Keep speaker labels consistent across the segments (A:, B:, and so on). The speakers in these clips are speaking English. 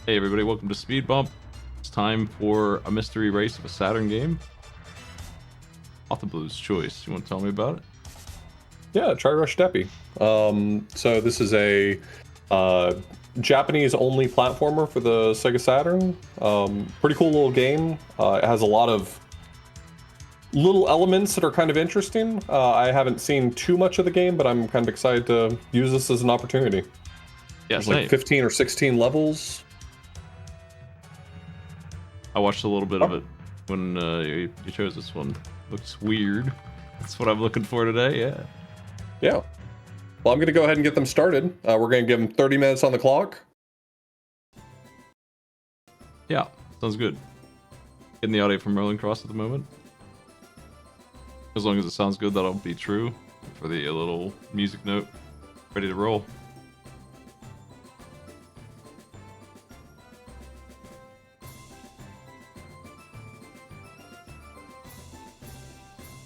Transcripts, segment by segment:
A: Hey everybody, welcome to SpeedBump. It's time for a mystery race of a Saturn game. Author Blue's Choice. You want to tell me about it?
B: Yeah, Tryrush Deppy. So this is a Japanese-only platformer for the Sega Saturn. Pretty cool little game. It has a lot of little elements that are kind of interesting. I haven't seen too much of the game, but I'm kind of excited to use this as an opportunity.
A: Yeah,
B: There's like 15 or 16 levels.
A: I watched a little bit of it when you chose this one. Looks weird. That's what I'm looking for today, yeah.
B: Yeah. Well, I'm going to go ahead and get them started. We're going to give them 30 minutes on the clock.
A: Yeah, sounds good. Getting the audio from Rolling Cross at the moment. As long as it sounds good, that'll be true. For the little music note. Ready to roll.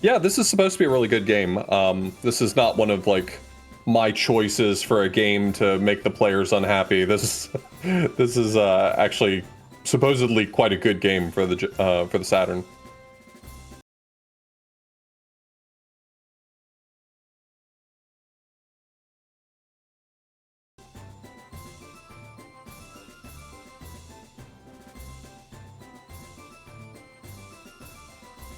B: Yeah, this is supposed to be a really good game. This is not one of like my choices for a game to make the players unhappy. This is actually supposedly quite a good game for the Saturn.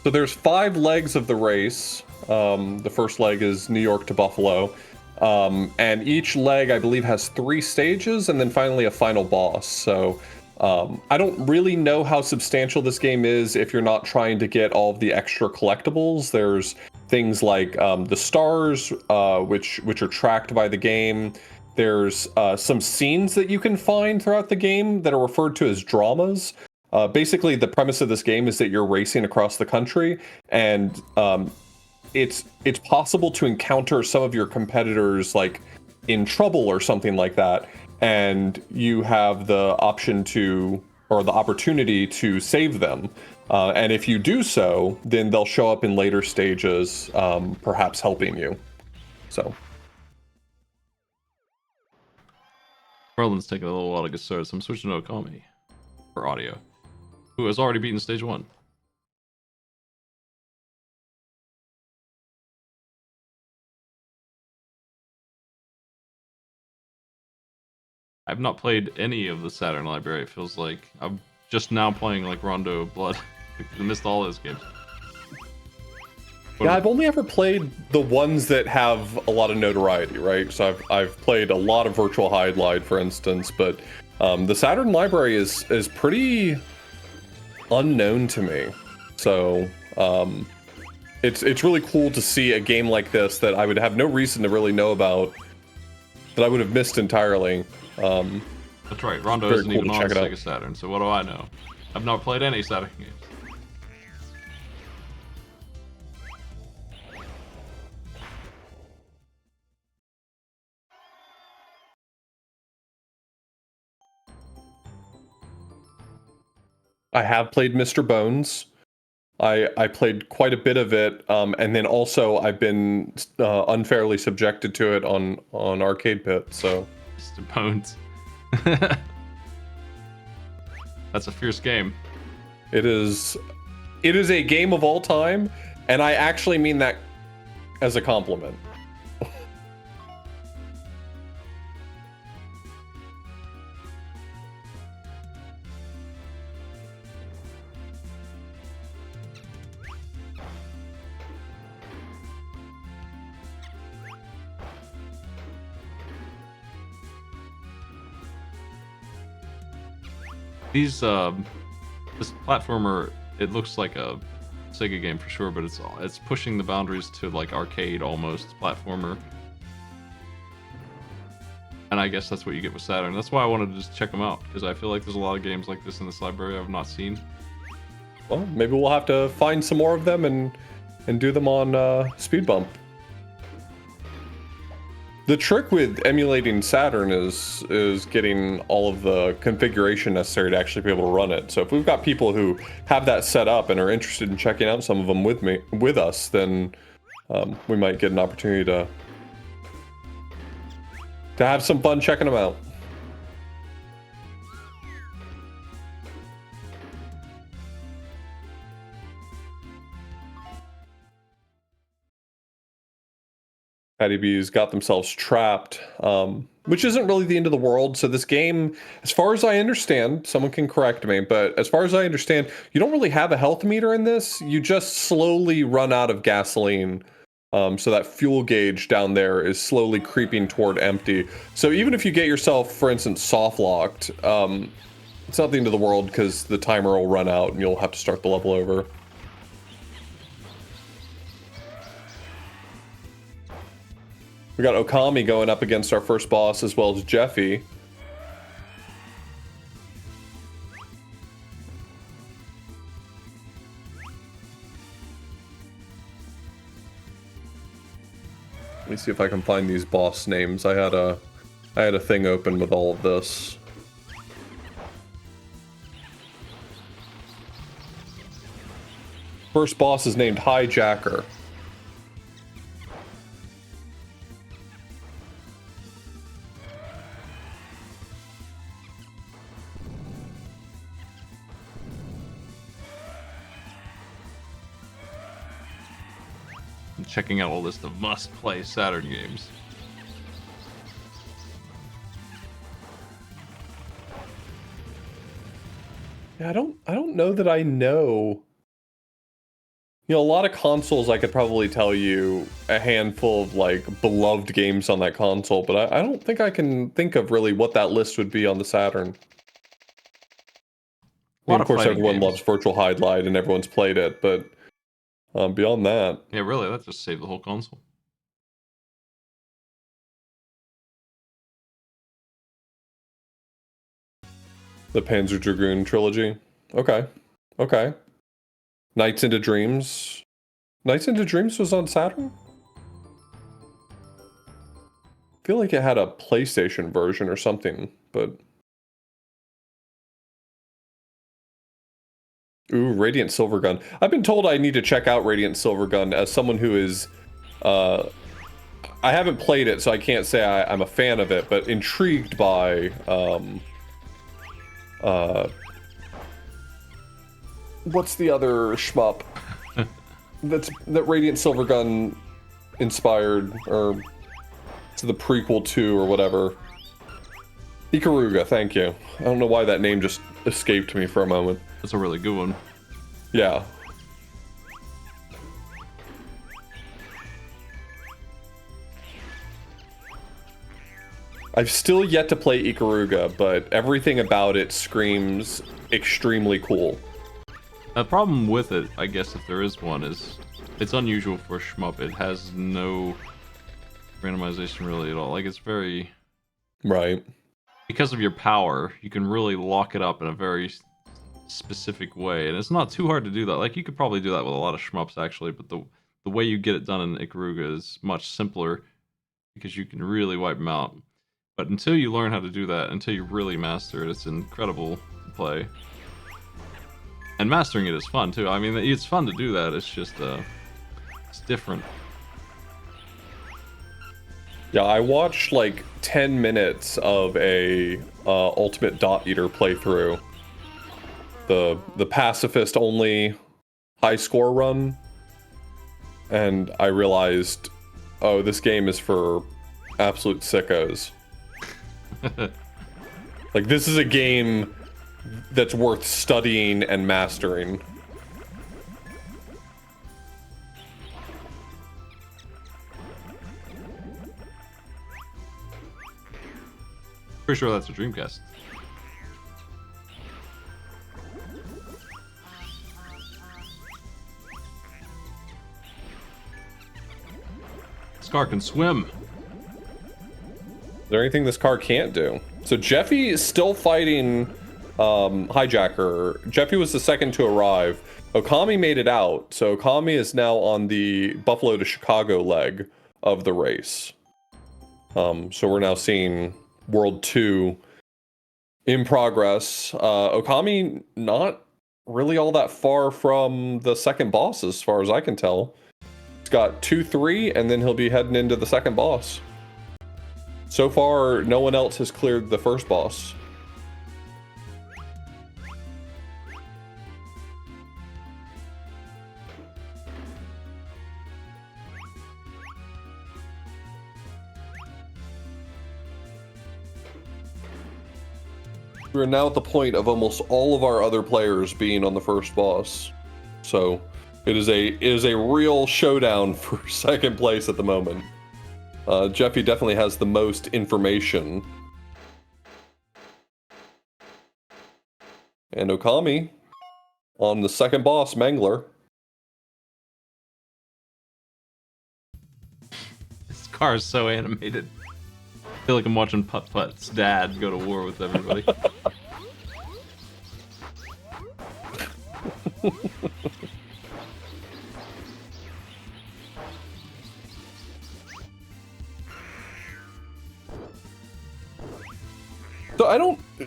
B: So there's 5 legs of the race. The first leg is New York to Buffalo. And each leg, I believe, has 3 stages and then finally a final boss. So I don't really know how substantial this game is if you're not trying to get all of the extra collectibles. There's things like the stars, which are tracked by the game. There's some scenes that you can find throughout the game that are referred to as dramas. Basically, the premise of this game is that you're racing across the country, and it's possible to encounter some of your competitors like in trouble or something like that, and you have the option to, or the opportunity to save them. And if you do so, then they'll show up in later stages, perhaps helping you. So.
A: Merlin's taking a little while to get started, so I'm switching to Okami for audio. Who has already beaten stage 1. I've not played any of the Saturn library, it feels like. I'm just now playing like Rondo of Blood. I missed all those games.
B: Yeah, I've only ever played the ones that have a lot of notoriety, right? So I've played a lot of Virtual Hide, for instance, but the Saturn library is pretty unknown to me. So it's really cool to see a game like this that I would have no reason to really know about, that I would have missed entirely.
A: That's right, Rondo isn't even on Sega Saturn, so what do I know? I've not played any Saturn games.
B: I have played Mr. Bones. I played quite a bit of it, and then also I've been unfairly subjected to it on Arcade Pit. So
A: Mr. Bones. That's a fierce game.
B: It is a game of all time, and I actually mean that as a compliment.
A: These this platformer, it looks like a Sega game for sure, but it's pushing the boundaries to like arcade almost platformer. And I guess that's what you get with Saturn. That's why I wanted to just check them out, because I feel like there's a lot of games like this in this library I've not seen.
B: Well, maybe we'll have to find some more of them and do them on SpeedBump. The trick with emulating Saturn is getting all of the configuration necessary to actually be able to run it. So if we've got people who have that set up and are interested in checking out some of them with us, then we might get an opportunity to have some fun checking them out. Patty B's got themselves trapped, which isn't really the end of the world. So this game, as far as I understand, someone can correct me, but as far as I understand, you don't really have a health meter in this. You just slowly run out of gasoline. So that fuel gauge down there is slowly creeping toward empty. So even if you get yourself, for instance, soft locked, it's not the end of the world because the timer will run out and you'll have to start the level over. We got Okami going up against our first boss, as well as Jeffy. Let me see if I can find these boss names. I had a thing open with all of this. First boss is named Hijacker.
A: Checking out a list of must-play Saturn games.
B: Yeah, I don't know that I know. You know, a lot of consoles I could probably tell you a handful of like beloved games on that console, but I don't think I can think of really what that list would be on the Saturn. I mean, of course, everyone loves Virtual Highlight and everyone's played it, but beyond that,
A: yeah, really, that just saved the whole console.
B: The Panzer Dragoon trilogy. Okay. Okay. Nights into Dreams. Nights into Dreams was on Saturn? I feel like it had a PlayStation version or something, but... Ooh, Radiant Silvergun. I've been told I need to check out Radiant Silvergun as someone who is... I haven't played it, so I can't say I'm a fan of it, but intrigued by... what's the other shmup that Radiant Silvergun inspired, or to the prequel to, or whatever? Ikaruga, thank you. I don't know why that name just escaped me for a moment.
A: That's a really good one.
B: Yeah. I've still yet to play Ikaruga, but everything about it screams extremely cool.
A: The problem with it, I guess if there is one, is it's unusual for a shmup. It has no randomization really at all. Like, it's very...
B: Right.
A: Because of your power, you can really lock it up in a very specific way, and it's not too hard to do that. Like, you could probably do that with a lot of shmups, actually, but the way you get it done in Ikaruga is much simpler, because you can really wipe them out. But until you learn how to do that, until you really master it, it's incredible to play. And mastering it is fun, too. I mean, it's fun to do that, it's just, it's different.
B: Yeah, I watched like 10 minutes of a Ultimate Dot Eater playthrough. The pacifist only high score run. And I realized, oh, this game is for absolute sickos. Like, this is a game that's worth studying and mastering.
A: Pretty sure that's a Dreamcast. This car can swim.
B: Is there anything this car can't do? So Jeffy is still fighting Hijacker. Jeffy was the second to arrive. Okami made it out, so Okami is now on the Buffalo to Chicago leg of the race. So we're now seeing World 2 in progress. Okami not really all that far from the second boss as far as I can tell. He's got 2-3 and then he'll be heading into the second boss. So far, no one else has cleared the first boss. We're now at the point of almost all of our other players being on the first boss. So it is a real showdown for second place at the moment. Jeffy definitely has the most information. And Okami on the second boss, Mangler.
A: This car is so animated. I feel like I'm watching Putt Putt's dad go to war with everybody.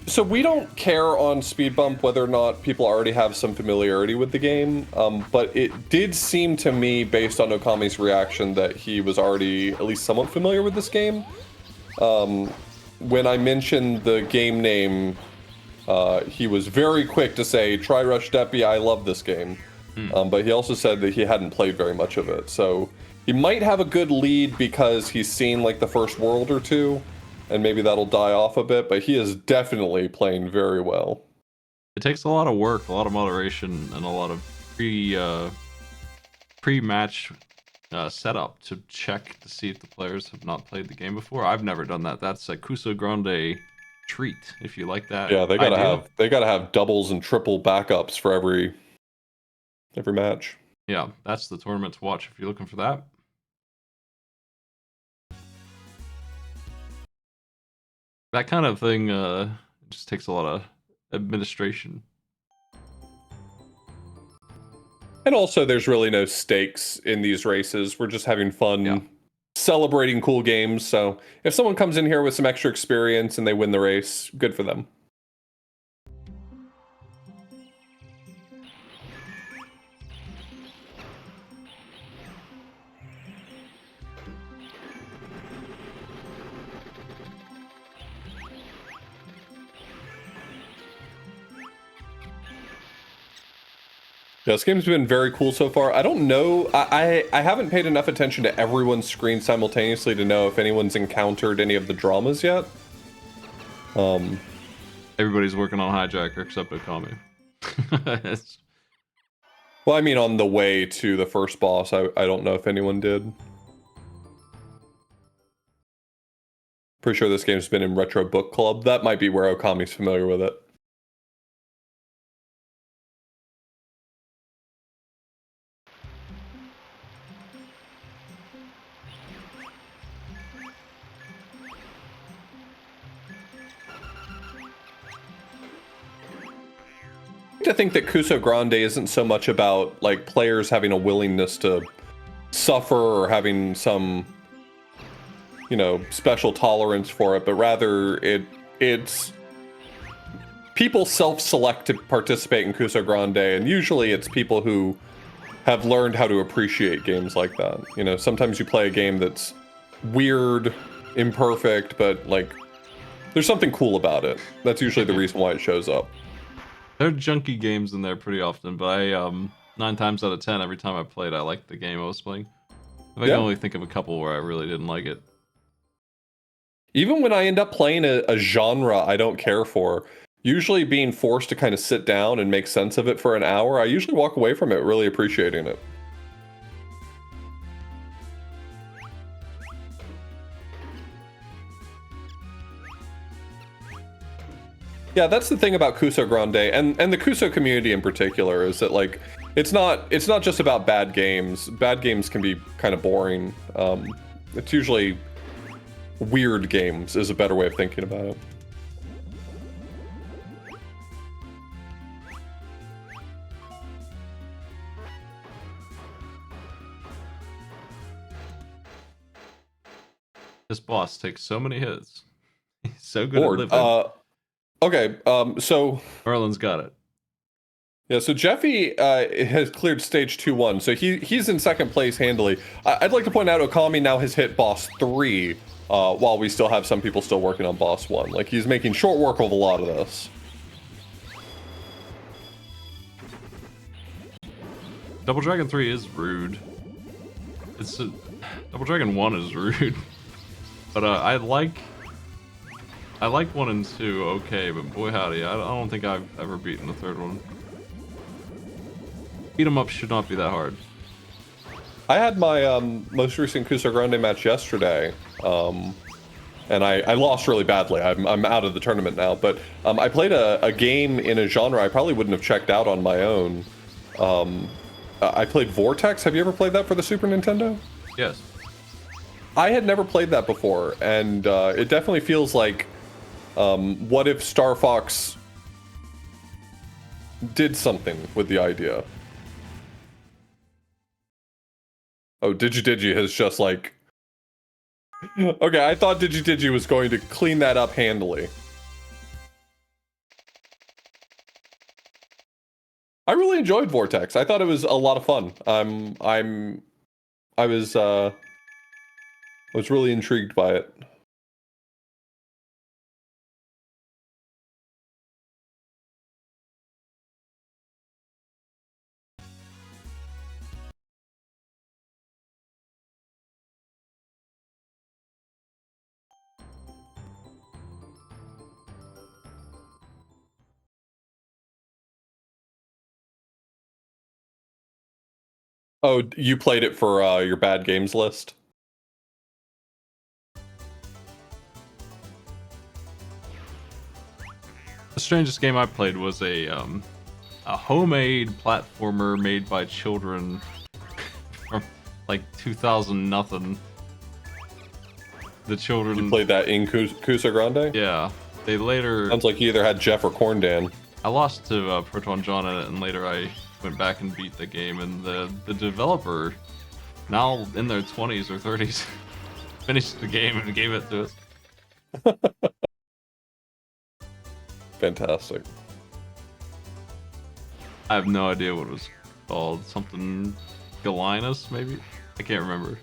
A: So we don't care on SpeedBump whether or not people already have some familiarity with the game, but it did seem to me, based on Okami's reaction, that he was already at least somewhat familiar with this game. When I mentioned the game name, he was very quick to say, Tryrush Deppy, I love this game. But he also said that he hadn't played very much of it, so he might have a good lead because he's seen like the first world or two, and maybe that'll die off a bit, but he is definitely playing very well. It takes a lot of work, a lot of moderation, and a lot of pre-match setup to check to see if the players have not played the game before. I've never done that. That's a Kuso Grande treat, if you like that.
B: Yeah, they gotta have doubles and triple backups for every match.
A: Yeah, that's the tournament to watch if you're looking for that. That kind of thing just takes a lot of administration.
B: And also, there's really no stakes in these races. We're just having fun, celebrating cool games. So if someone comes in here with some extra experience and they win the race, good for them. Yeah, this game's been very cool so far. I don't know, I haven't paid enough attention to everyone's screen simultaneously to know if anyone's encountered any of the dramas yet.
A: Everybody's working on Hijacker except Okami.
B: Well, I mean, on the way to the first boss, I don't know if anyone did. Pretty sure this game's been in Retro Book Club. That might be where Okami's familiar with it. I think that Kuso Grande isn't so much about like players having a willingness to suffer or having some, you know, special tolerance for it, but rather it's people self-select to participate in Kuso Grande, and usually it's people who have learned how to appreciate games like that. You know, sometimes you play a game that's weird, imperfect, but like there's something cool about it. That's usually the reason why it shows up.
A: There are junky games in there pretty often, but I 9 times out of 10, every time I played, I liked the game I was playing. I can only think of a couple where I really didn't like it.
B: Even when I end up playing a genre I don't care for, usually being forced to kind of sit down and make sense of it for an hour, I usually walk away from it really appreciating it. Yeah, that's the thing about Kuso Grande, and the Kuso community in particular, is that like it's not just about bad games. Bad games can be kind of boring. It's usually weird games is a better way of thinking about it.
A: This boss takes so many hits. He's so good at living.
B: Okay, so
A: Merlin's got it.
B: Yeah, so Jeffy has cleared stage 2-1, so he's in second place handily. I'd like to point out Okami now has hit boss 3, while we still have some people still working on boss 1. Like, he's making short work of a lot of this.
A: Double Dragon 3 is rude. Double Dragon 1 is rude. But I like I like 1 and 2, okay, but boy howdy, I don't think I've ever beaten the third one. Beat 'em up should not be that hard.
B: I had my most recent Kusa Grande match yesterday, and I lost really badly. I'm out of the tournament now, but I played a game in a genre I probably wouldn't have checked out on my own. I played Vortex. Have you ever played that for the Super Nintendo?
A: Yes.
B: I had never played that before, and it definitely feels like what if Star Fox did something with the idea. Oh, Digi has just like... Okay, I thought Digi was going to clean that up handily. I really enjoyed Vortex. I thought it was a lot of fun. I was really intrigued by it. Oh, you played it for your bad games list?
A: The strangest game I played was a homemade platformer made by children from like 2000 nothing. The children...
B: You played that in Kusa Grande?
A: Yeah. They later...
B: Sounds like you either had Jeff or Corndan.
A: I lost to Proton John in it, and later I went back and beat the game, and the developer, now in their 20s or 30s, finished the game and gave it to us.
B: Fantastic.
A: I have no idea what it was called. Something Galinus, maybe? I can't remember.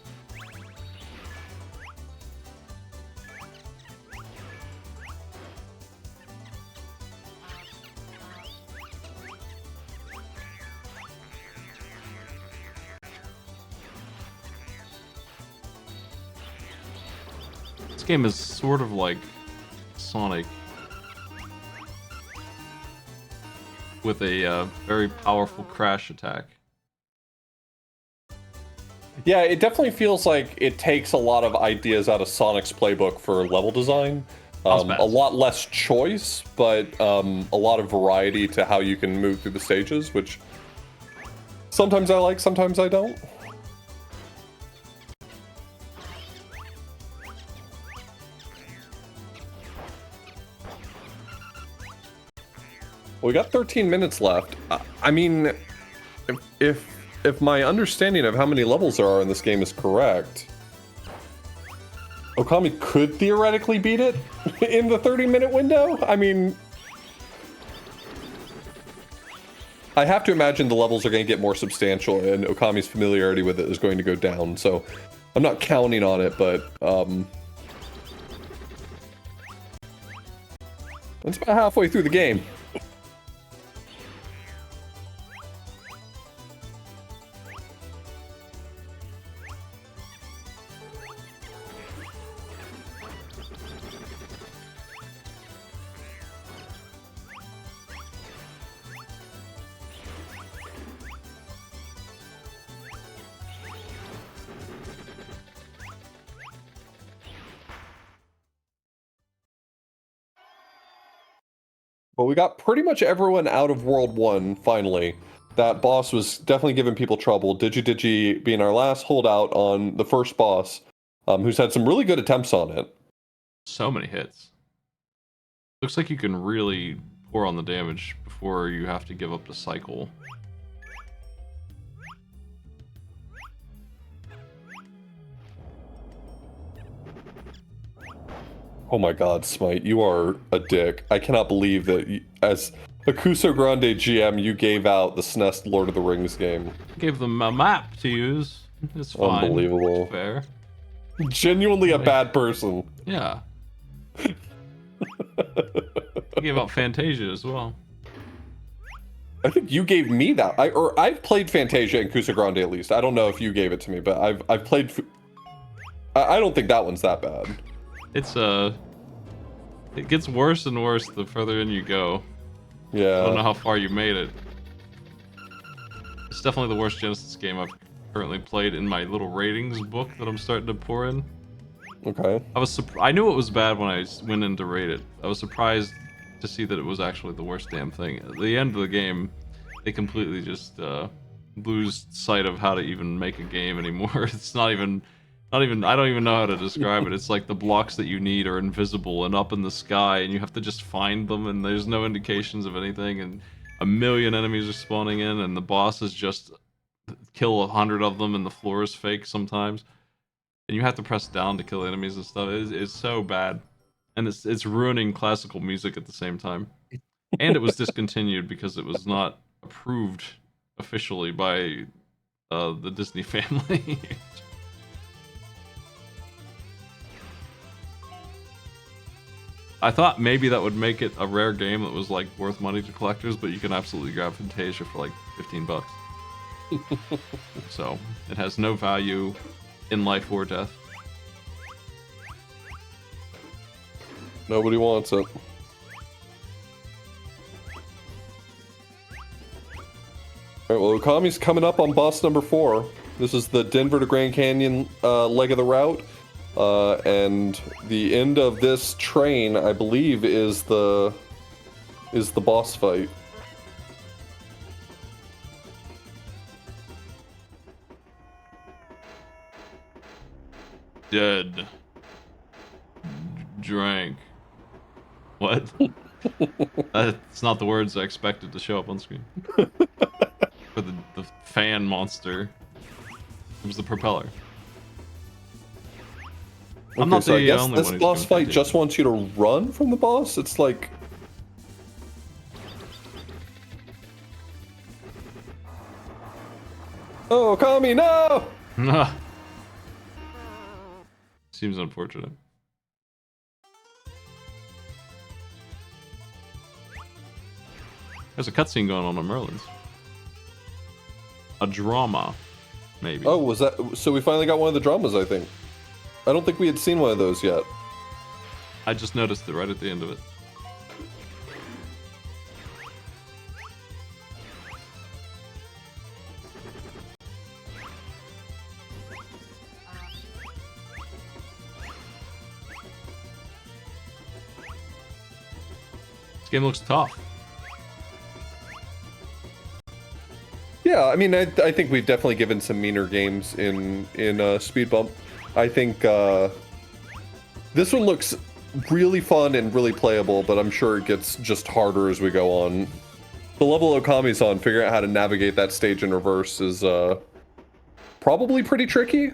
A: This game is sort of like Sonic, with a very powerful crash attack.
B: Yeah, it definitely feels like it takes a lot of ideas out of Sonic's playbook for level design. A lot less choice, but a lot of variety to how you can move through the stages, which sometimes I like, sometimes I don't. We got 13 minutes left. I mean, if my understanding of how many levels there are in this game is correct, Okami could theoretically beat it in the 30-minute window. I mean, I have to imagine the levels are going to get more substantial, and Okami's familiarity with it is going to go down. So I'm not counting on it, but it's about halfway through the game. Well, we got pretty much everyone out of World 1, finally. That boss was definitely giving people trouble. Digi being our last holdout on the first boss, who's had some really good attempts on it.
A: So many hits. Looks like you can really pour on the damage before you have to give up the cycle.
B: Oh my god, Smite, you are a dick. I cannot believe that you, as a Kuso Grande GM, you gave out the SNES Lord of the Rings game.
A: Gave them a map to use. It's fine.
B: Unbelievable.
A: It's fair.
B: Genuinely a bad person.
A: Yeah. I gave out Fantasia as well.
B: I think you gave me that. I've played Fantasia and Kusa Grande at least. I don't know if you gave it to me, but I've played. I don't think that one's that bad.
A: It's It gets worse and worse the further in you go. I don't know
B: Yeah.
A: how far you made it. It's definitely the worst Genesis game I've currently played in my little ratings book that I'm starting to pour in.
B: Okay.
A: I knew it was bad when I went in to rate it. I was surprised to see that it was actually the worst damn thing. At the end of the game, they completely just lose sight of how to even make a game anymore. It's not even, I don't even know how to describe it. It's like the blocks that you need are invisible and up in the sky, and you have to just find them, and there's no indications of anything, and a million enemies are spawning in, and the bosses just kill 100 of them, and the floor is fake sometimes. And you have to press down to kill enemies and stuff. It's so bad, and it's ruining classical music at the same time. And it was discontinued because it was not approved officially by the Disney family. I thought maybe that would make it a rare game that was like worth money to collectors, but you can absolutely grab Fantasia for like 15 bucks. So it has no value in life or death.
B: Nobody wants it. Alright, well, Okami's coming up on boss number 4. This is the Denver to Grand Canyon leg of the route. And the end of this train, I believe, is the boss fight.
A: Dead. Drank. What? That's not the words I expected to show up on screen. For the fan monster. It was the propeller. I'm not
B: so I
A: the
B: guess
A: only
B: this
A: one who's
B: boss
A: doing
B: fight
A: Fantasia.
B: just wants you to run from the boss? It's like... Oh, Okami, no!
A: Seems unfortunate. There's a cutscene going on Merlin's. A drama, maybe.
B: Oh, was that... So we finally got one of the dramas, I think. I don't think we had seen one of those yet.
A: I just noticed it right at the end of it. This game looks tough.
B: Yeah, I mean, I think we've definitely given some meaner games in SpeedBump. I think this one looks really fun and really playable, but I'm sure it gets just harder as we go on. The level Okami's on, figuring out how to navigate that stage in reverse is probably pretty tricky.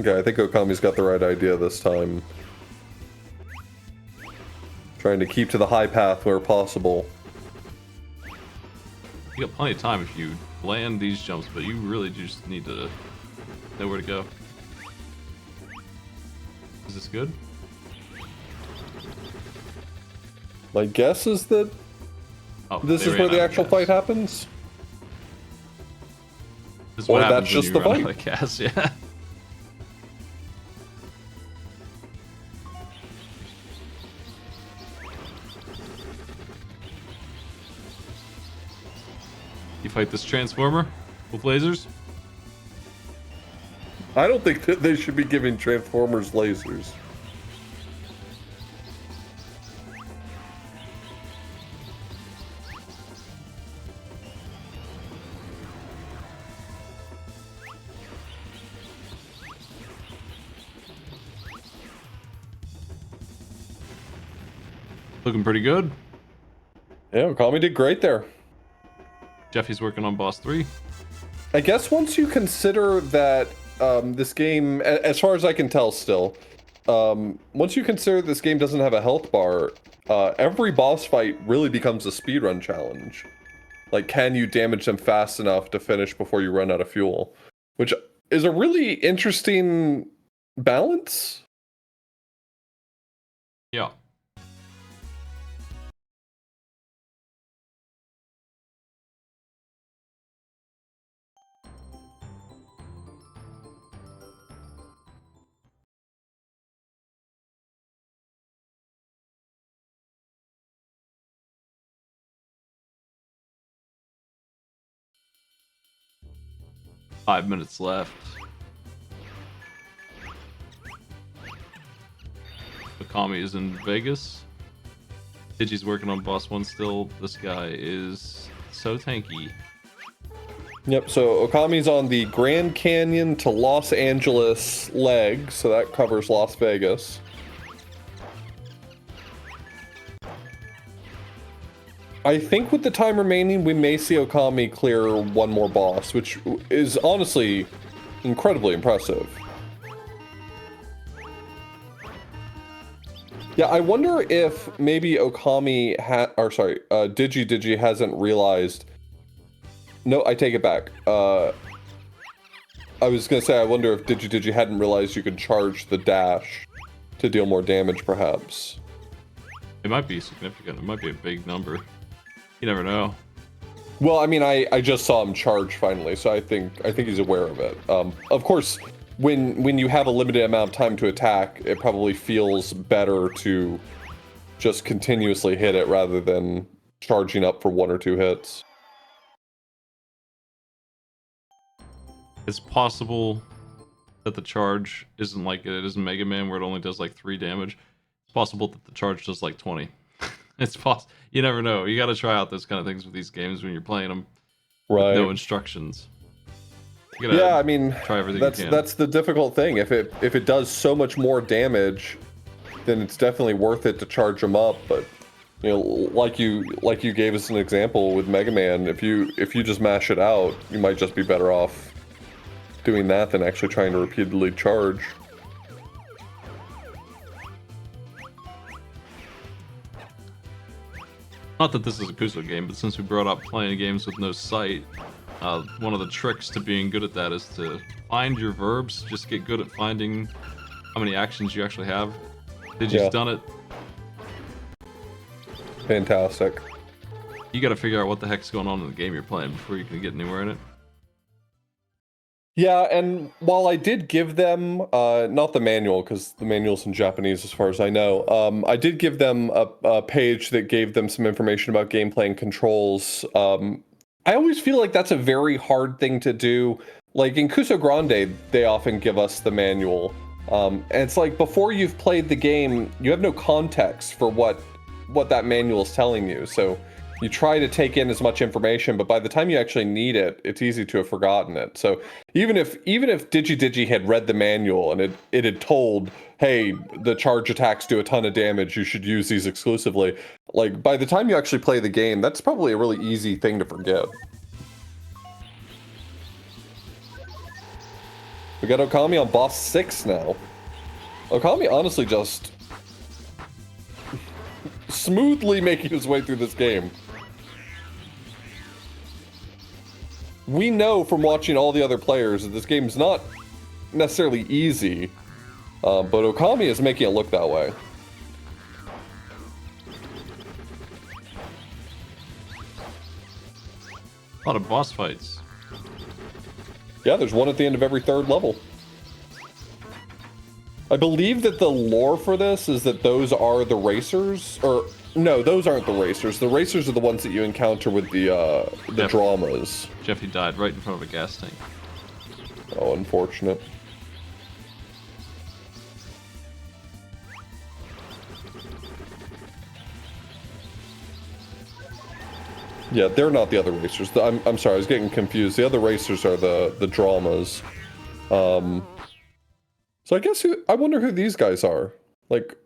B: Okay, I think Okami's got the right idea this time. Trying to keep to the high path where possible.
A: You got plenty of time if you land these jumps, but you really just need to know where to go. Is this good?
B: My guess is that this
A: they
B: is where
A: ran
B: the
A: out of
B: actual
A: gas.
B: fight happens.
A: This is what
B: Or
A: happens
B: that's
A: when
B: just
A: you
B: the
A: run
B: fight.
A: out of gas, yeah. You fight this transformer with lasers?
B: I don't think that they should be giving Transformers lasers.
A: Looking pretty good.
B: Yeah, Okami did great there.
A: Jeffy's working on boss 3.
B: I guess once you consider that this game, as far as I can tell still, once you consider this game doesn't have a health bar, every boss fight really becomes a speedrun challenge. Like, can you damage them fast enough to finish before you run out of fuel? Which is a really interesting balance.
A: Yeah. Five minutes left. Akami is in Vegas. Digi's working on boss 1 still. This guy is so tanky.
B: Yep, so Okami's on the Grand Canyon to Los Angeles leg, so that covers Las Vegas. I think with the time remaining, we may see Okami clear one more boss, which is honestly incredibly impressive. Yeah, I wonder if maybe Okami Digi hasn't realized. No, I take it back. I was gonna say, I wonder if Digi hadn't realized you could charge the dash to deal more damage, perhaps.
A: It might be significant. It might be a big number. You never know.
B: Well, I mean, I just saw him charge finally, so I think he's aware of it. Of course, when you have a limited amount of time to attack, it probably feels better to just continuously hit it rather than charging up for 1 or 2 hits.
A: It's possible that the charge isn't like it is in Mega Man, where it only does like 3 damage. It's possible that the charge does like 20. It's possible. You never know. You got to try out those kind of things with these games when you're playing them.
B: Right.
A: With no instructions.
B: Yeah, I mean,
A: try everything you can.
B: That's the difficult thing. If it does so much more damage, then it's definitely worth it to charge them up. But you know, like you gave us an example with Mega Man, if you just mash it out, you might just be better off doing that than actually trying to repeatedly charge.
A: Not that this is a Kuso game, but since we brought up playing games with no sight, one of the tricks to being good at that is to find your verbs. Just get good at finding how many actions you actually have. Digi's done it.
B: Fantastic.
A: You gotta figure out what the heck's going on in the game you're playing before you can get anywhere in it.
B: Yeah, and while I did give them, not the manual, because the manual's in Japanese as far as I know, I did give them a page that gave them some information about gameplay and controls. I always feel like that's a very hard thing to do. Like in Kuso Grande, they often give us the manual. And it's like, before you've played the game, you have no context for what that manual is telling you. So you try to take in as much information, but by the time you actually need it, it's easy to have forgotten it. So even if Digi had read the manual and it had told, hey, the charge attacks do a ton of damage, you should use these exclusively, like by the time you actually play the game, that's probably a really easy thing to forget. We got Okami on boss 6 now. Okami honestly just smoothly making his way through this game. We know from watching all the other players that this game's not necessarily easy, but Okami is making it look that way.
A: A lot of boss fights.
B: Yeah, there's one at the end of every 3rd level. I believe that the lore for this is that those are the racers, or no, those aren't the racers. The racers are the ones that you encounter with the dramas.
A: Jeffy died right in front of a gas tank.
B: Oh, unfortunate. Yeah, they're not the other racers. I'm sorry, I was getting confused. The other racers are the dramas. So I guess I wonder who these guys are. Like,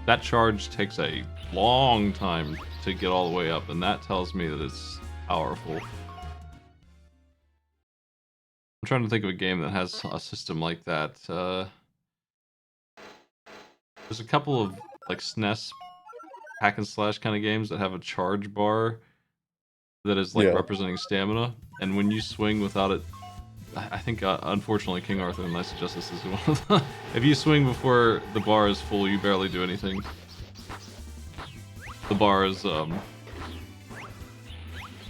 A: That charge takes a long time to get all the way up, and that tells me that it's powerful. I'm trying to think of a game that has a system like that. There's a couple of like SNES hack and slash kind of games that have a charge bar that is like
B: Yeah.
A: representing stamina, and when you swing without it, I think unfortunately King Arthur and Knights of Justice is one of them. If you swing before the bar is full, you barely do anything. The bar is well,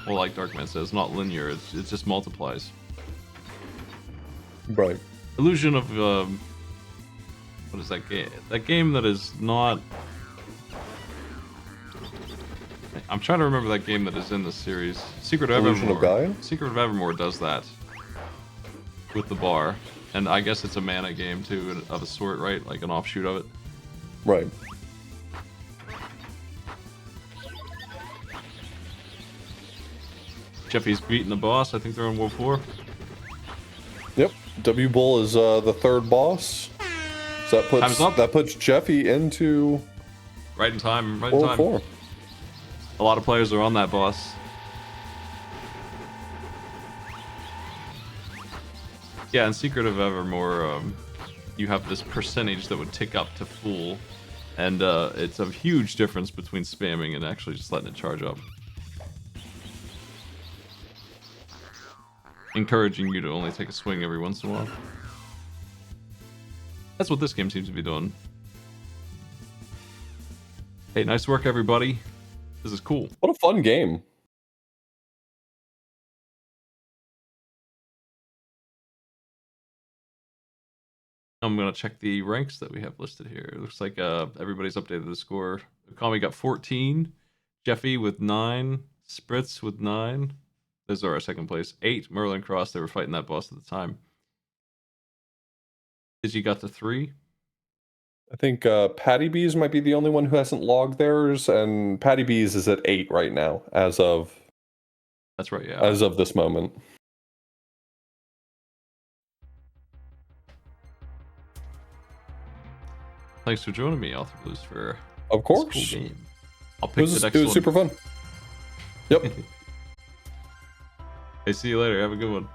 A: like Darkman says, not linear. It just multiplies.
B: Right.
A: Illusion of what is that game? That game that is not. I'm trying to remember that game that is in the series. Secret of
B: Illusion of
A: Evermore.
B: Gaia?
A: Secret of Evermore does that with the bar, and I guess it's a mana game too, of a sort, right? Like an offshoot of it.
B: Right.
A: Jeffy's beating the boss. I think they're in World 4.
B: Yep. W Bull is the third boss. So that puts Jeffy into
A: Right in time. Right in
B: World
A: time.
B: 4.
A: A lot of players are on that boss. Yeah, in Secret of Evermore, you have this percentage that would tick up to full, and it's a huge difference between spamming and actually just letting it charge up. Encouraging you to only take a swing every once in a while. That's what this game seems to be doing. Hey, nice work, everybody. This is cool.
B: What a fun game.
A: I'm gonna check the ranks that we have listed here. It looks like everybody's updated the score. Okami got 14, Jeffy with 9, Spritz with 9. Those are our second place. 8, Merlin Cross. They were fighting that boss at the time. Digi got to 3.
B: I think Patty Bees might be the only one who hasn't logged theirs, and Patty Bees is at 8 right now, as of.
A: That's right, yeah.
B: As of this moment.
A: Thanks for joining me, Author Blues, for
B: Of course.
A: this cool game. I'll pick the next one.
B: It was super fun. Yep.
A: Hey, see you later. Have a good one.